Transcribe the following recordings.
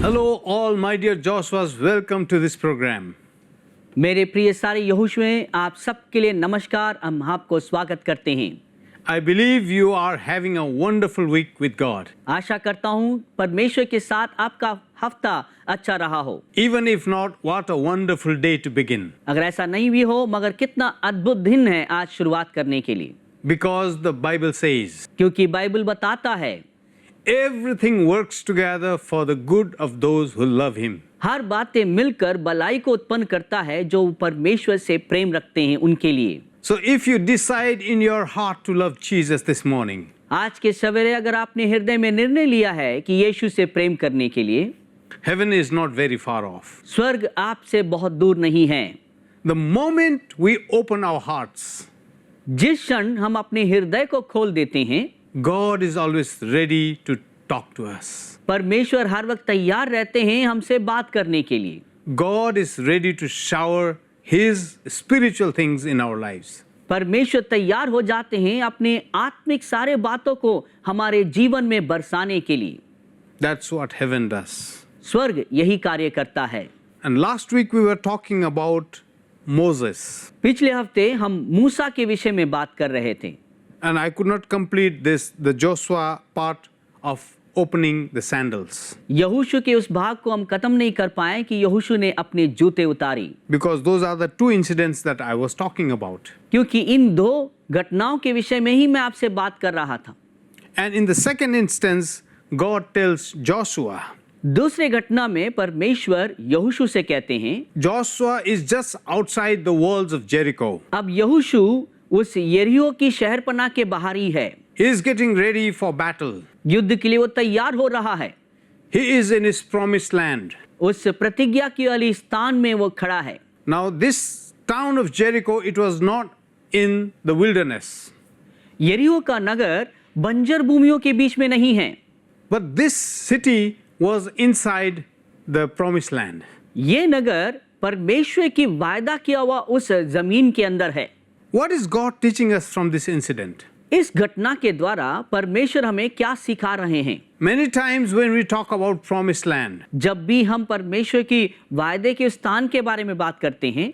Hello, all my dear Joshuas. Welcome to this program. मेरे प्रिय सारे यहोशुए, आप सबके लिए नमस्कार। हम आपको स्वागत करते हैं। I believe you are having a wonderful week with God. आशा करता हूँ परमेश्वर के साथ आपका हफ्ता अच्छा रहा हो। Even if not, what a wonderful day to begin. अगर ऐसा नहीं भी हो, मगर कितना अद्भुत दिन है आज शुरुआत करने के लिए। Because the Bible says, क्योंकि बाइबल बताता है everything works together for the good of those who love Him. हर बातें मिलकर भलाई को उत्पन्न करता है जो परमेश्वर से प्रेम रखते हैं उनके लिए। So if you decide in your heart to love Jesus this morning, आज के सवेरे अगर आपने हृदय में निर्णय लिया है कि यीशु से प्रेम करने के लिए, heaven is not very far off. स्वर्ग आपसे बहुत दूर नहीं है। The moment we open our hearts, जिस क्षण हम अपने हृदय को खोल देते हैं, God is always ready to talk to us. परमेश्वर हर वक्त तैयार रहते हैं हमसे बात करने के लिए। God is ready to shower His spiritual things in our lives. परमेश्वर तैयार हो जाते हैं अपने आत्मिक सारे बातों को हमारे जीवन में बरसाने के लिए। That's what heaven does. स्वर्ग यही कार्य करता है। And last week we were talking about Moses. पिछले हफ्ते हम मूसा के विषय में बात कर रहे थे। And I could not complete the Joshua part of opening the sandals. यहोशू के उस भाग को हम खत्म नहीं कर पाए कि यहोशू ने अपने जूते उतारी, Because those are the two incidents that I was talking about. क्योंकि इन दो घटनाओं के विषय में ही मैं आपसे बात कर रहा था। And in the second instance, God tells Joshua, दूसरे घटना में परमेश्वर यहोशू से कहते हैं, Joshua is just outside the walls of Jericho. अब यहोशू उस यरीहो की शहरपनाह के बाहर ही है। He is getting ready for battle. युद्ध के लिए वो तैयार हो रहा है। He is in his promised land. उस प्रतिज्ञा की वाली स्थान में वो खड़ा है। Now this town of Jericho, it was not in the wilderness. यरीहो का नगर बंजर भूमियों के बीच में नहीं है, But this city was inside the promised land. ये नगर परमेश्वर की वायदा किया हुआ उस जमीन के अंदर है। What is God teaching us from this incident? इस घटना के द्वारा परमेश्वर हमें क्या सिखा रहे हैं? Many times when we talk about promised land, जब भी हम परमेश्वर की वायदे के स्थान के बारे में बात करते हैं,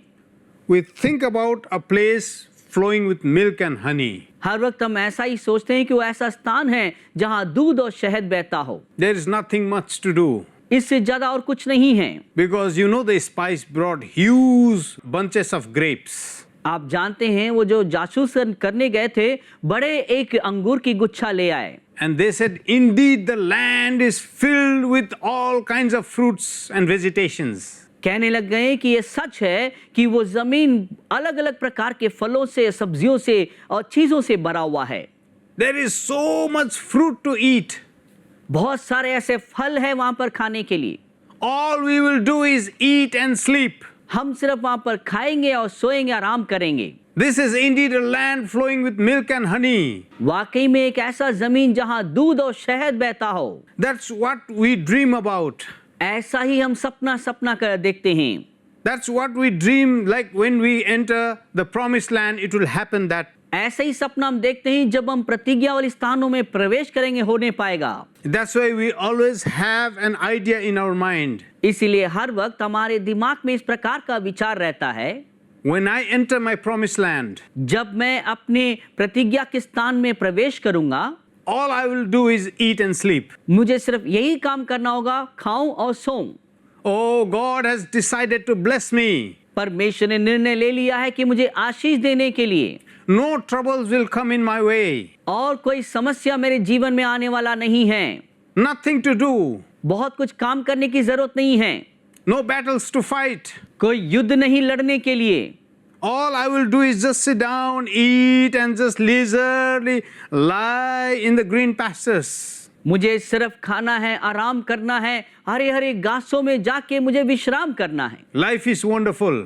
we think about a place flowing with milk and honey. हर वक्त हम ऐसा ही सोचते हैं कि वो ऐसा स्थान है जहां दूध और शहद बहता हो। There is nothing much to do. इससे ज्यादा और कुछ नहीं है। Because you know the spies brought huge bunches of grapes. आप जानते हैं वो जो जासूस करने गए थे, बड़े एक अंगूर की गुच्छा ले आए। And they said, indeed the land is filled with all kinds of fruits and vegetations. कहने लग गए कि ये सच है कि वो जमीन अलग अलग प्रकार के फलों से, सब्जियों से और चीजों से भरा हुआ है। There is so much fruit to eat. बहुत सारे ऐसे फल हैं वहां पर खाने के लिए। All we will do is eat and sleep. हम सिर्फ वहां पर खाएंगे और सोएंगे, आराम करेंगे। This is indeed a land flowing with milk and honey. वाकई में एक ऐसा जमीन जहां दूध और शहद बहता हो। That's what we dream about. ऐसा ही हम सपना कर देखते हैं। That's what we dream, like when we enter the promised land, it will happen that. ऐसा ही सपना हम देखते हैं जब हम प्रतिज्ञा वाले स्थानों में प्रवेश करेंगे, होने पाएगा। That's why we always have an idea in our mind. इसीलिए हर वक्त हमारे दिमाग में इस प्रकार का विचार रहता है, When I enter my promised land, जब मैं अपने प्रतिज्ञा के स्थान में प्रवेश करूंगा, all I will do is eat and sleep. मुझे सिर्फ यही काम करना होगा, खाऊं और सोऊं। Oh, God has decided to bless me. परमेश्वर ने निर्णय ले लिया है कि मुझे आशीष देने के लिए। No troubles will come in my way. और कोई समस्या मेरे जीवन में आने वाला नहीं है। Nothing to do. बहुत कुछ काम करने की जरूरत नहीं है। No battles to fight. कोई युद्ध नहीं लड़ने के लिए। All I will do is just sit down, eat, and just leisurely lie in the green pastures. मुझे सिर्फ खाना है, आराम करना है, हरे हरे घासों में जाके मुझे विश्राम करना है। Life is wonderful.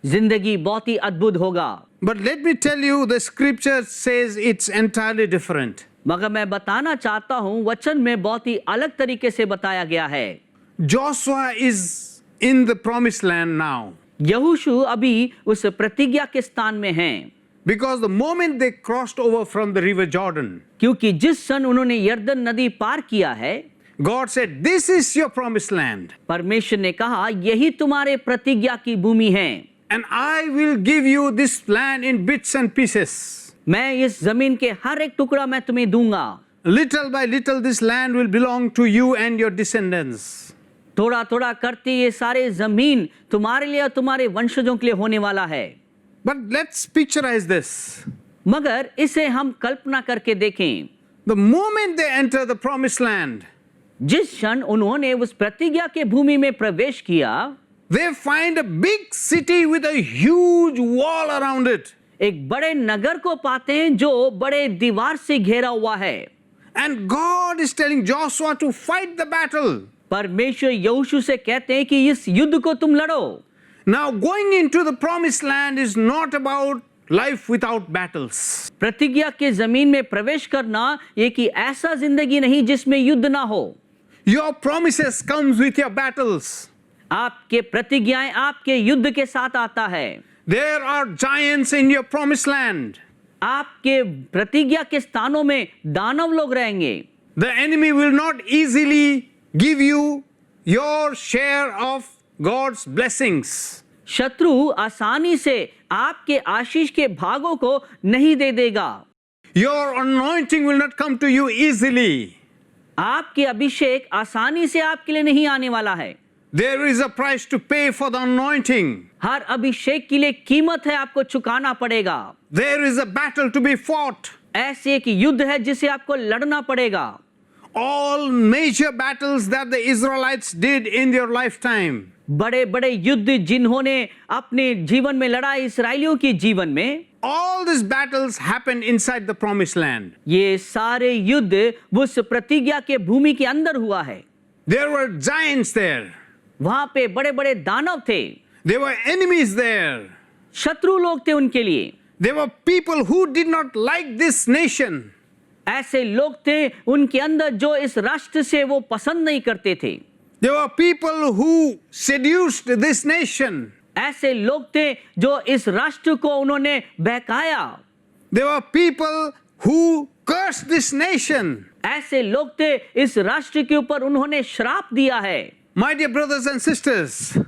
जिंदगी बहुत ही अद्भुत होगा। But let me tell you, the scripture says it's entirely different. मगर मैं बताना चाहता हूँ, वचन में बहुत ही अलग तरीके से बताया गया है। Joshua is in the promised land now. यहोशू अभी उस प्रतिज्ञा के स्थान में हैं। Because the moment they crossed over from the river Jordan, क्योंकि जिस क्षण उन्होंने यरदन नदी पार किया है, God said, "This is your promised land, परमेश्वर ने कहा यही तुम्हारे प्रतिज्ञा की भूमि है, and I will give you this land in bits and pieces. मैं इस जमीन के हर एक टुकड़ा मैं तुम्हें दूंगा। Little by little, this land will belong to you and your descendants." थोड़ा थोड़ा करते ये सारे जमीन तुम्हारे लिए और तुम्हारे वंशजों के लिए होने वाला है। But let's picturize this. मगर इसे हम कल्पना करके देखें, The moment they enter the promised land, जिस क्षण उन्होंने उस प्रतिज्ञा के भूमि में प्रवेश किया, they find a big city with a huge wall around it. एक बड़े नगर को पाते हैं जो बड़े दीवार से घेरा हुआ है। And God is telling Joshua to fight the battle. परमेश्वर यहोशू से कहते हैं कि इस युद्ध को तुम लड़ो। Now, going into the promised land is not about life without battles. प्रतिज्ञा के जमीन में प्रवेश करना एक ही ऐसा जिंदगी नहीं जिसमें युद्ध ना हो। Your promises comes with your battles. आपके प्रतिज्ञाएं आपके युद्ध के साथ आता है। There are giants in your promised land. आपके प्रतिज्ञा के स्थानों में दानव लोग रहेंगे। The enemy will not easily give you your share of God's blessings. शत्रु आसानी से आपके आशीष के भागों को नहीं दे देगा। Your anointing will not come to you easily. आपके अभिषेक आसानी से आपके लिए नहीं आने वाला है। There is a price to pay for the anointing. हर अभिषेक के लिए कीमत है, आपको चुकाना पड़ेगा। There is a battle to be fought. ऐसे एक युद्ध है जिसे आपको लड़ना पड़ेगा। All major battles that the Israelites did in their lifetime, बड़े बड़े युद्ध जिन्होंने अपने जीवन में लड़ा, इस्राएलियों के जीवन में, all these battles happened inside the promised land. ये सारे युद्ध उस प्रतिज्ञा के भूमि के अंदर हुआ है। There were giants there. वहां पे बड़े बड़े दानव थे, There were enemies there. शत्रु लोग थे उनके लिए। There were people who did not like this nation. ऐसे लोग थे उनके अंदर जो इस राष्ट्र से वो पसंद नहीं करते थे। There were people who seduced this nation. ऐसे लोग थे जो इस राष्ट्र को उन्होंने बहकाया। There were people who cursed this nation. ऐसे लोग थे इस राष्ट्र के ऊपर उन्होंने श्राप दिया है। My dear brothers and sisters,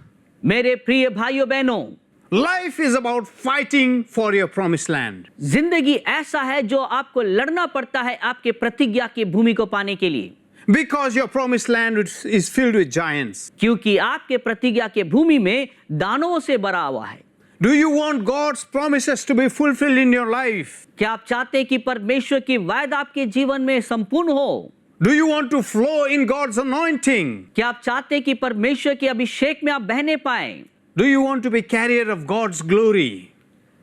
मेरे प्रिय भाइयों बहनों, life is about fighting for your promised land. जिंदगी ऐसा है जो आपको लड़ना पड़ता है आपके प्रतिज्ञा की भूमि को पाने के लिए। Because your promised land is filled with giants. क्योंकि आपके प्रतिज्ञा के भूमि में दानवों से भरा हुआ है। Do you want God's promises to be fulfilled in your life? क्या आप चाहते हैं कि परमेश्वर की वायदा आपके जीवन में संपूर्ण हो? Do you want to flow in God's anointing? क्या आप चाहते हैं कि परमेश्वर के अभिषेक में आप बहने पाएं? Do you want to be carrier of God's glory?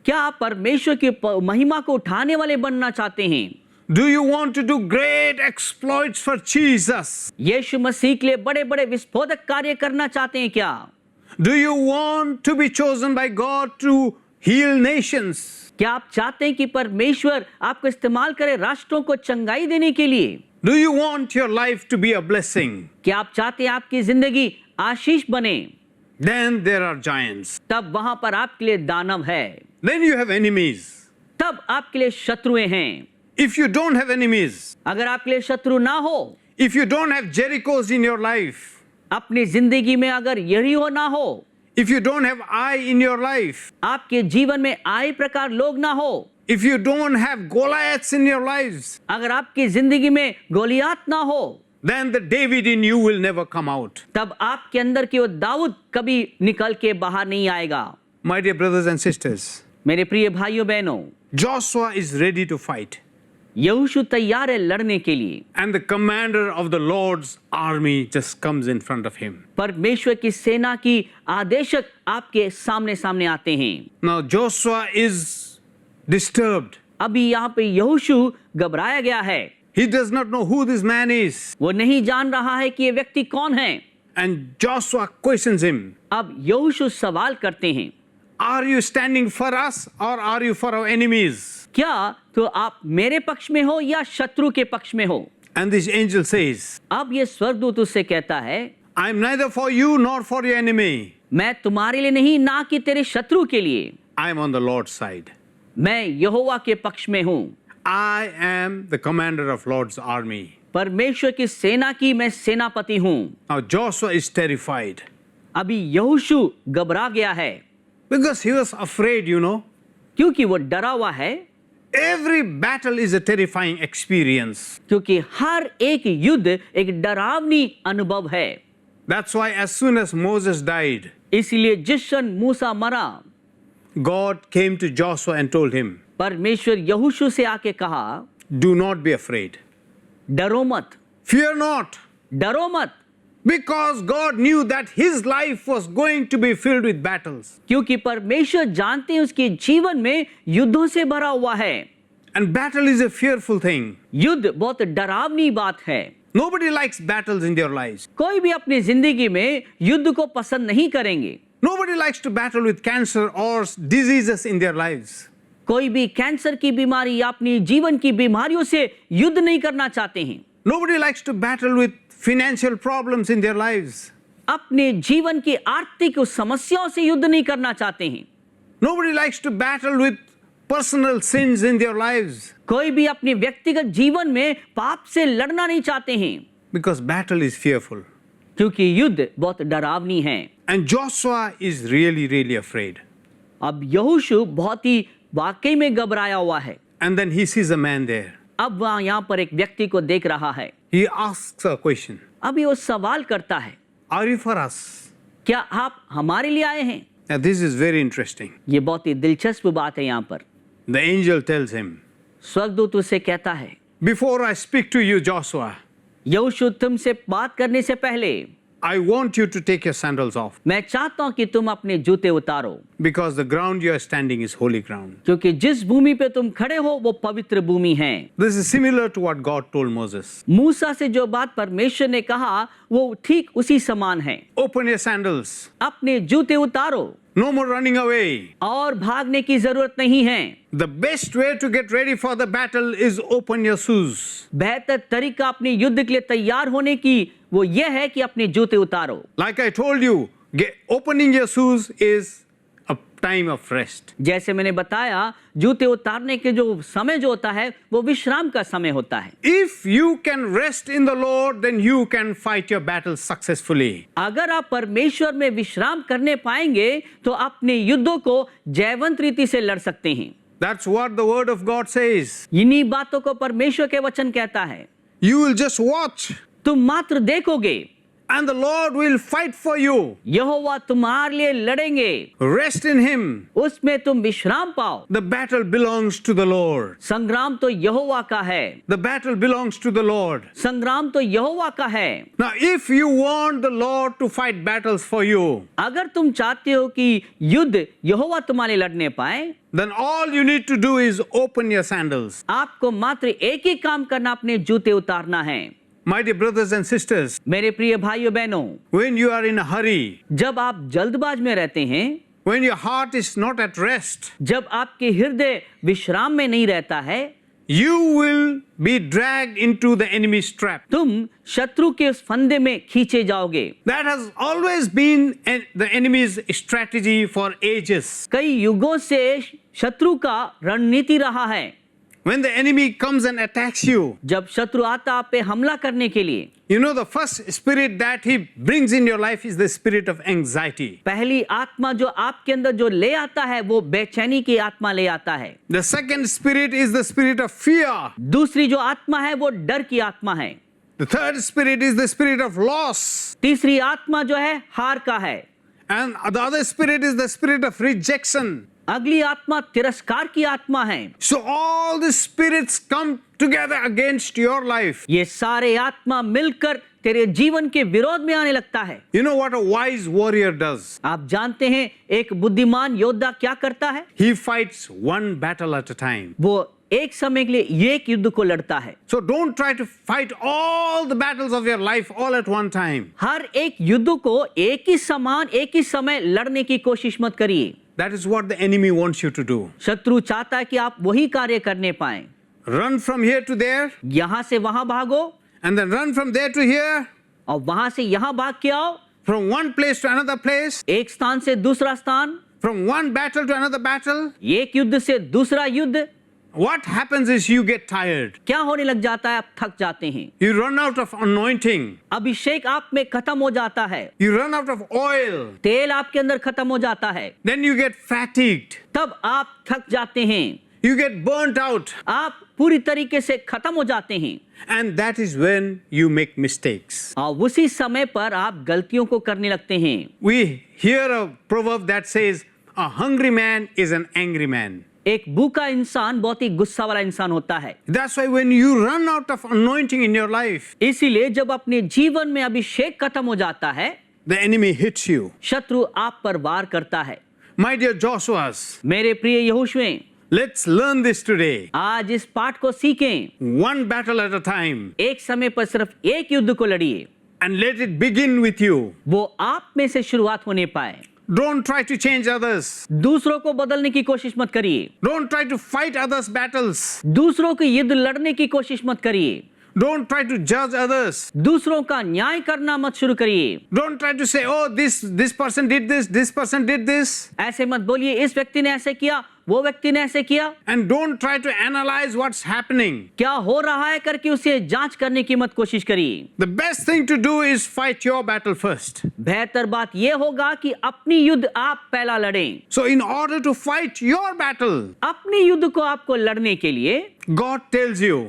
क्या आप परमेश्वर की महिमा को उठाने वाले बनना चाहते हैं? Do you want to do great exploits for Jesus? यीशु मसीह के लिए बड़े-बड़े विस्फोटक कार्य करना चाहते हैं क्या? Do you want to be chosen by God to heal nations? क्या आप चाहते हैं कि परमेश्वर आपको इस्तेमाल करे राष्ट्रों को चंगाई देने के लिए? Do you want your life to be a blessing? क्या आप चाहते हैं आपकी जिंदगी आशीष बने? Then there are giants. तब वहां पर आपके लिए दानव है। Then you have enemies. तब आपके लिए शत्रुएं हैं। If you don't have enemies, अगर आपके लिए शत्रु ना हो, if you don't have Jerichos in your life, अपनी जिंदगी में अगर यरीहो ना हो, if you don't have Ai in your life, आपके जीवन में आई प्रकार लोग ना हो, if you don't have Goliaths in your lives, अगर आपकी जिंदगी में गोलियात ना हो, then the David in you will never come out. तब आपके अंदर की वो दाऊद कभी निकल के बाहर नहीं आएगा। My dear brothers and sisters, मेरे प्रिय भाइयों बहनों, Joshua is ready to fight. यहोशू तैयार है लड़ने के लिए। And the commander of the Lord's army just comes in front of him. परमेश्वर की सेना की आदेशक आपके सामने सामने आते हैं। Now Joshua is disturbed. अभी यहाँ पे यहोशू घबराया गया है। He does not know who this man is. वो नहीं जान रहा है कि ये व्यक्ति कौन है। And Joshua questions him. अब यहोशू सवाल करते हैं, Are you standing for us or are you for our enemies? क्या तो आप मेरे पक्ष में हो या शत्रु के पक्ष में हो? And this angel says, अब ये स्वर्गदूत उससे कहता है, I am neither for you nor for your enemy. मैं तुम्हारे लिए नहीं, ना कि तेरे शत्रु के लिए। I am on the Lord's side. मैं यहोवा के पक्ष में हूँ। I am the commander of Lord's army. परमेश्वर की सेना की मैं सेनापति हूँ। Now Joshua is terrified अभी यहोशू घबरा गया है because he was afraid, you know. क्योंकि वो डरा हुआ है, Every battle is a terrifying experience. क्योंकि हर एक युद्ध एक डरावनी अनुभव है। That's why as soon as Moses died, इसलिए जिस क्षण मूसा मरा, God came to Joshua and told him, परमेश्वर यहोशू से आके कहा, do not be afraid. डरो मत, Fear not. डरो मत, Because God knew that his life was going to be filled with battles. क्योंकि परमेश्वर जानते हैं उसके जीवन में युद्धों से भरा हुआ है। And battle is a fearful thing. युद्ध बहुत डरावनी बात है। Nobody likes battles in their lives. कोई भी अपनी जिंदगी में युद्ध को पसंद नहीं करेंगे। Nobody likes to battle with cancer or diseases in their lives. कोई भी कैंसर की बीमारी या अपनी जीवन की बीमारियों से युद्ध नहीं करना चाहते हैं। Nobody likes to battle with financial problems in their lives. अपने जीवन की आर्थिक समस्याओं से युद्ध नहीं करना चाहते हैं। Nobody likes to battle with personal sins in their lives. कोई भी अपने व्यक्तिगत जीवन में पाप से लड़ना नहीं चाहते हैं, Because battle is fearful. क्योंकि युद्ध बहुत डरावनी है। And Joshua is really, really afraid. अब यहोशू बहुत ही वाकई में घबराया हुआ है। And then he sees a man there. अब वह यहाँ पर एक व्यक्ति को देख रहा है। He asks a question. अभी वो सवाल करता है, Are you for us? क्या आप हमारे लिए आए हैं? Now this is very interesting. ये बहुत ही दिलचस्प बात है। यहाँ पर The angel tells him, स्वर्गदूत उससे कहता है, Before I speak to you, Joshua, यहोशू तुमसे बात करने से पहले I want you to take your sandals off. मैं चाहता हूं कि तुम अपने जूते उतारो, Because the ground you are standing is holy ground. क्योंकि जिस भूमि पे तुम खड़े हो वो पवित्र भूमि है। This is similar to what God told Moses. मूसा से जो बात परमेश्वर ने कहा वो ठीक उसी समान है। Open your sandals. अपने जूते उतारो No more running away. और भागने की जरूरत नहीं है। The best way to get ready for the battle is open your shoes. बेहतर तरीका अपने युद्ध के लिए तैयार होने की वो ये है कि अपने जूते उतारो। Like I told you, opening your shoes is a time of rest. जैसे मैंने बताया, जूते उतारने के जो समय जो होता है वो विश्राम का समय होता है। If you can rest in the Lord, then you can fight your battles successfully. अगर आप परमेश्वर में विश्राम करने पाएंगे तो अपने युद्धों को जयवंत रीति से लड़ सकते हैं। That's what the word of God says. इन्हीं बातों को परमेश्वर के वचन कहता है। You will just watch तुम मात्र देखोगे and the Lord will fight for you. यहोवा तुम्हारे लिए लड़ेंगे, Rest in him. उसमें तुम विश्राम पाओ। The battle belongs to the Lord. संग्राम तो यहोवा का है, The battle belongs to the Lord. संग्राम तो यहोवा का है। Now, if you want the Lord to fight battles for you, अगर तुम चाहते हो कि युद्ध यहोवा तुम्हारे लड़ने पाए, then all you need to do is open your sandals. आपको मात्र एक ही काम करना, अपने जूते उतारना है। My dear brothers and sisters, मेरे प्रिय भाइयों बहनों, when you are in a hurry, जब आप जल्दबाज में रहते हैं, when your heart is not at rest, जब आपके हृदय विश्राम में नहीं रहता है, you will be dragged into the enemy's trap. तुम शत्रु के उस फंदे में खींचे जाओगे। That has always been the enemy's strategy for ages. कई युगों से शत्रु का रणनीति रहा है। When the enemy comes and attacks you, जब शत्रु आता आप पे हमला करने के लिए, you know the first spirit that he brings in your life is the spirit of anxiety. पहली आत्मा जो आपके अंदर जो ले आता है वो बेचैनी की आत्मा ले आता है। The second spirit is the spirit of fear. दूसरी जो आत्मा है वो डर की आत्मा है। The third spirit is the spirit of loss. तीसरी आत्मा जो है हार का है। And the other spirit is the spirit of rejection. अगली आत्मा तिरस्कार की आत्मा है। So all the spirits come together against your life. ये सारे आत्मा मिलकर तेरे जीवन के विरोध में आने लगता है। You know what a wise warrior does? आप जानते हैं एक बुद्धिमान योद्धा क्या करता है? He fights one battle at a time. वो एक समय के लिए एक युद्ध को लड़ता है। So don't try to fight all the battles of your life all at one time. हर एक युद्ध को एक ही समान एक ही समय लड़ने की कोशिश मत करिए। That is what the enemy wants you to do. शत्रु चाहता है कि आप वही कार्य करने पाएं। Run from here to there, यहाँ से वहां भागो and then run from there to here, और वहां से यहाँ भाग के आओ, from one place to another place, एक स्थान से दूसरा स्थान, from one battle to another battle. एक युद्ध से दूसरा युद्ध। what happens is you get tired. क्या होने लग जाता है? आप थक जाते हैं, You run out of anointing. अभिषेक आप में खत्म हो जाता है, You run out of oil. तेल आपके अंदर खत्म हो जाता है, Then you get fatigued. तब आप थक जाते हैं, You get burnt out. आप पूरी तरीके से खत्म हो जाते हैं, And that is when you make mistakes. और उसी समय पर आप गलतियों को करने लगते हैं। We hear a proverb that says, a hungry man is an angry man. एक भूखा इंसान बहुत ही गुस्सा वाला इंसान होता है। That's why when you run out of anointing in your life, इसीलिए जब अपने जीवन में अभिषेक खत्म हो जाता है, the enemy hits you. शत्रु आप पर वार करता है। My dear Joshuas, मेरे प्रिय यहोशुए, let's learn this today. आज इस पाठ को सीखें। One battle at a time. एक समय पर सिर्फ एक युद्ध को लड़िए, And let it begin with you. वो आप में से शुरुआत होने पाए। Don't try to change others. दूसरों को बदलने की कोशिश मत करिए, Don't try to fight others' battles. दूसरों के युद्ध लड़ने की कोशिश मत करिए, Don't try to judge others. दूसरों का न्याय करना मत शुरू करिए। Don't try to say, oh, this person did this person did this. ऐसे मत बोलिए, इस व्यक्ति ने ऐसे किया, वो व्यक्ति ने ऐसे किया। And don't try to analyze what's happening. क्या हो रहा है करके उसे जांच करने की मत कोशिश करिए। The best thing to do is fight your battle first. बेहतर बात यह होगा कि अपनी युद्ध आप पहला लड़ें। So in order to fight your battle, अपनी युद्ध को आपको लड़ने के लिए God tells you,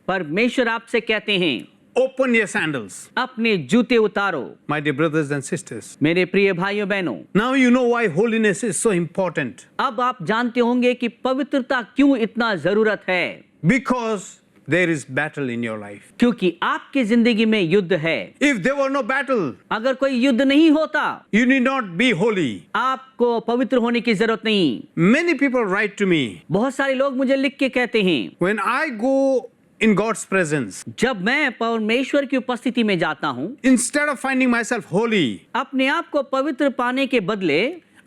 परमेश्वर आपसे कहते हैं, open your sandals. अपने जूते उतारो। My dear brothers and sisters, मेरे प्रिय भाइयों बहनों, now you know why holiness is so important. अब आप जानते होंगे कि पवित्रता क्यों इतना जरूरत है। Because there is battle in your life. क्योंकि आपकी जिंदगी में युद्ध है। If there were no battle, अगर कोई युद्ध नहीं होता, you need not be holy. आपको पवित्र होने की जरूरत नहीं। Many people write to me, बहुत सारे लोग मुझे लिख के कहते हैं, when I go in God's presence, जब मैं परमेश्वर की उपस्थिति में जाता हूँ, instead of finding myself holy, अपने आप को पवित्र पाने के बदले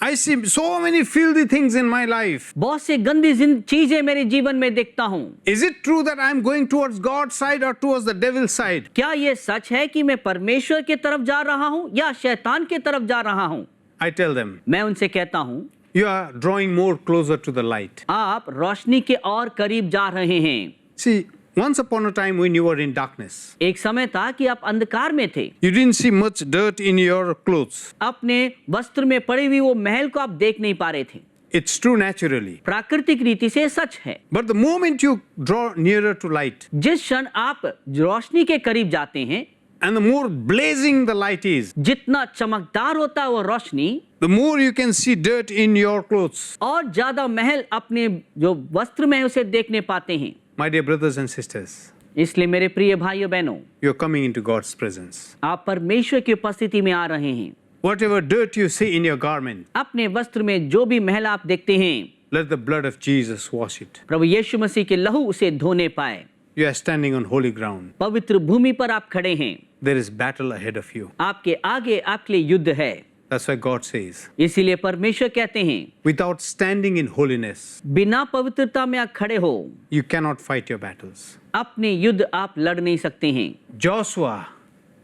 I see so many filthy things in my life. बहुत से गंदी चीजें मेरे जीवन में देखता हूँ। Is it true that I'm going towards God's side or towards the devil's side? क्या ये सच है कि मैं परमेश्वर की तरफ जा रहा हूँ या शैतान की तरफ जा रहा हूँ? I tell them, मैं उनसे कहता हूँ, you are drawing more closer to the light. आप रोशनी के और करीब जा रहे हैं। See, once upon a time when you were in darkness, एक समय था कि आप अंधकार में थे, you didn't see much dirt in your clothes. अपने वस्त्र में पड़ी हुई वो महल को आप देख नहीं पा रहे थे। It's true naturally. प्राकृतिक रीति से सच है, But the moment you draw nearer to light, जिस क्षण आप रोशनी के करीब जाते हैं, and the more blazing the light is, जितना चमकदार होता है वो रोशनी, the more you can see dirt in your clothes. और ज्यादा महल अपने जो वस्त्र में है उसे देखने पाते हैं। My dear brothers and sisters, इसलिए मेरे प्रिय भाइयों बहनों, you're coming into God's presence. आप परमेश्वर की उपस्थिति में आ रहे हैं। Whatever dirt you see in your garment, अपने वस्त्र में जो भी महल आप देखते हैं, let the blood of Jesus wash it. प्रभु यीशु मसीह के लहू उसे धोने पाए। You are standing on holy ground. पवित्र भूमि पर आप खड़े हैं, There is battle ahead of you. आपके आगे आपके लिए युद्ध है। That's why God says, इसीलिए परमेश्वर कहते हैं, without standing in holiness, बिना पवित्रता में आप खड़े हो, you cannot fight your battles. अपने युद्ध आप लड़ नहीं सकते हैं। Joshua,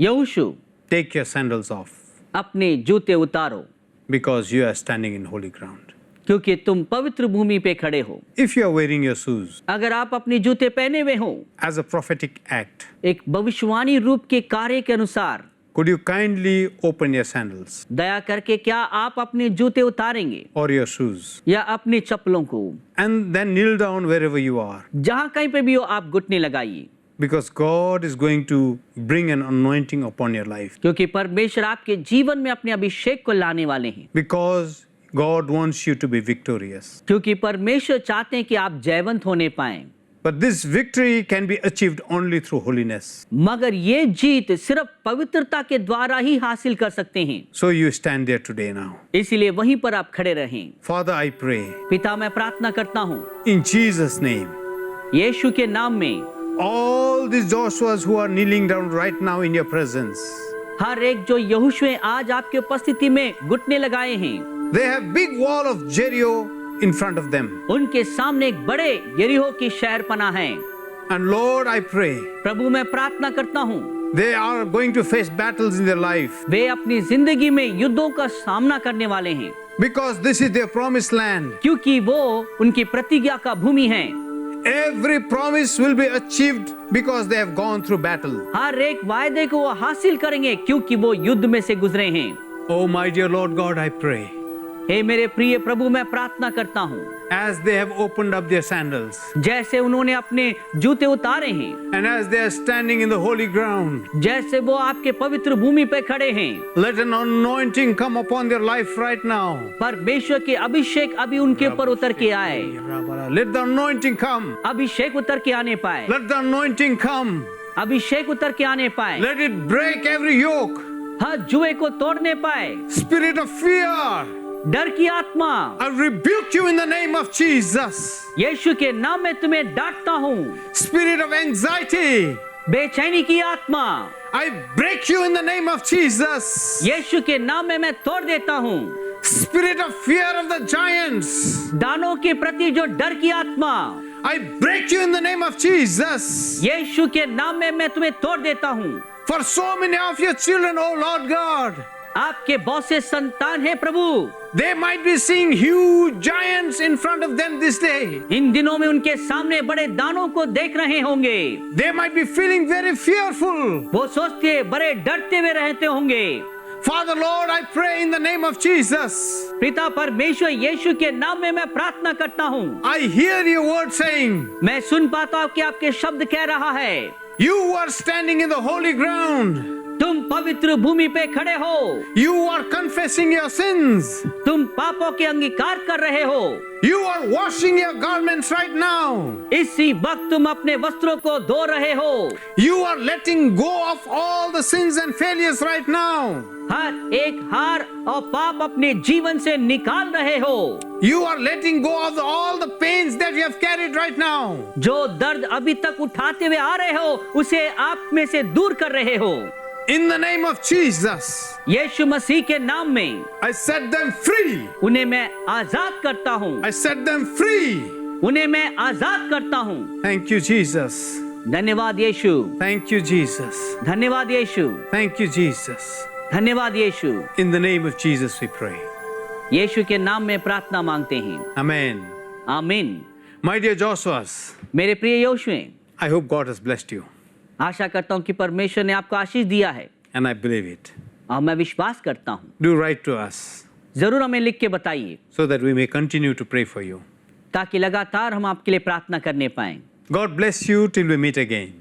यहोशू, take your sandals off अपने जूते उतारो, because you are standing in holy ground. क्योंकि तुम पवित्र भूमि पे खड़े हो। If you are wearing your shoes अगर आप अपने जूते पहने हुए हो, as a prophetic act, एक भविष्यवाणी रूप के कार्य के अनुसार, could you kindly open your sandals दया करके क्या आप अपने जूते उतारेंगे or your shoes या अपनी चप्पलों को, and then kneel down wherever you are? जहां कहीं पे भी हो आप घुटने लगाइए, Because God is going to bring an anointing upon your life. क्योंकि परमेश्वर आपके जीवन में अपने अभिषेक को लाने वाले हैं। Because God wants you to be victorious. क्योंकि परमेश्वर चाहते हैं कि आप जयवंत होने पाएं। But this victory can be achieved only through holiness. मगर ये जीत सिर्फ पवित्रता के द्वारा ही हासिल कर सकते हैं। So you stand there today now. इसीलिए वहीं पर आप खड़े रहें। Father, I pray पिता, मैं प्रार्थना करता हूँ in Jesus' name, यीशु के नाम में, all these Joshuas who are kneeling down right now in your presence, हर एक जो यहोशू आज आपकी उपस्थिति में घुटने लगाए हैं, they have big wall of Jericho in front of them. उनके सामने एक बड़े यरीहो की शहरपनाह है। And Lord, I pray, प्रभु, मैं प्रार्थना करता हूँ they are going to face battles in their life वे अपनी जिंदगी में युद्धों का सामना करने वाले हैं, because this is their promised land. क्योंकि वो उनकी प्रतिज्ञा का भूमि है। Every promise will be achieved because they have gone through battle. हर एक वायदे को वो हासिल करेंगे क्योंकि वो युद्ध में से गुजरे हैं। Oh my dear Lord God, I pray, हे मेरे प्रिय प्रभु, मैं प्रार्थना करता हूँ, as they have opened up their sandals जैसे उन्होंने अपने जूते उतारे हैं, and as they are standing in the holy ground, जैसे वो आपके पवित्र भूमि पे खड़े हैं, let an anointing come upon their life right now. परमेश्वर के अभिषेक अभी उनके ऊपर उतर के आए। Let the anointing come. अभिषेक उतर के आने पाए, Let the anointing come. अभिषेक उतर के आने पाए, Let it break every yoke. हर जुए को तोड़ने पाए। Spirit of fear, डर की आत्मा, I rebuke you in the name of Jesus. यीशु के नाम में तुम्हें डांटता हूँ। Spirit of anxiety, बेचैनी की आत्मा, I break you in the name of Jesus. यीशु के नाम में मैं तोड़ देता हूँ। Spirit of fear of the giants, दानों के प्रति जो डर की आत्मा, I break you in the name of Jesus. यीशु के नाम में मैं तुम्हें तोड़ देता हूँ। For so many of your children, oh Lord God, आपके बहुत से संतान हैं प्रभु, they might be seeing huge giants in front of them this day. इन दिनों में उनके सामने बड़े दानों को देख रहे होंगे। They might be feeling very fearful. वो सोचते बड़े डरते हुए रहते होंगे। Father Lord, I pray in the name of Jesus. पिता परमेश्वर यीशु के नाम में मैं प्रार्थना करता हूँ। I hear your word saying, मैं सुन पाता हूँ कि आपके शब्द कह रहा है, you are standing in the holy ground. तुम पवित्र भूमि पे खड़े हो, You are confessing your sins. तुम पापों के अंगीकार कर रहे हो। You are washing your garments right now. इसी वक्त तुम अपने वस्त्रों को धो रहे हो। You are letting go of all the sins and failures right now. हर एक हार और पाप अपने जीवन से निकाल रहे हो। You are letting go of all the pains that you have carried right now. जो दर्द अभी तक उठाते हुए आ रहे हो, उसे आप में से दूर कर रहे हो। In the name of Jesus, यीशु मसीह के नाम में I set them free. उन्हें मैं आजाद करता हूँ। I set them free. उन्हें मैं आजाद करता हूँ। Thank you, Jesus. धन्यवाद यीशु, Thank you, Jesus. धन्यवाद यीशु, Thank you, Jesus. धन्यवाद यीशु। In the name of Jesus we pray. यीशु के नाम में प्रार्थना मांगते हैं। Amen. आमीन। My dear Joshuas, मेरे प्रिय यहोशू, I hope God has blessed you. आशा करता हूँ कि परमेश्वर ने आपको आशीष दिया है And I believe it. और मैं विश्वास करता हूँ। Do write to us जरूर हमें लिख के बताइए so that we may continue to pray for you. ताकि लगातार हम आपके लिए प्रार्थना करने पाएं। God bless you till we meet again.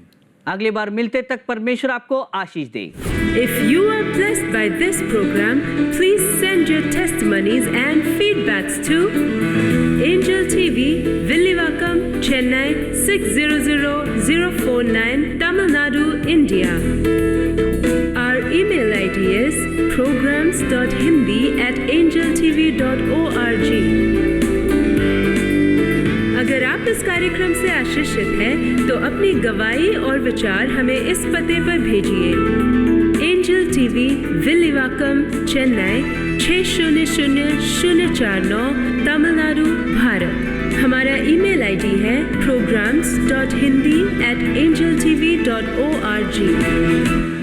अगली बार मिलते तक परमेश्वर आपको आशीष दे। If you are blessed by this program, please send your testimonies and feedbacks to Angel TV, Villivakkam, Chennai 600049, Tamil Nadu, India. Our email ID is programs.hindi@angeltv.org. अगर आप इस कार्यक्रम से आशीषित हैं, तो अपनी गवाही और विचार हमें इस पते पर भेजिए। Angel TV, Villivakkam, Chennai 600049, Tamil Nadu, Bharat. हमारा ईमेल आईडी है programs.hindi@angeltv.org।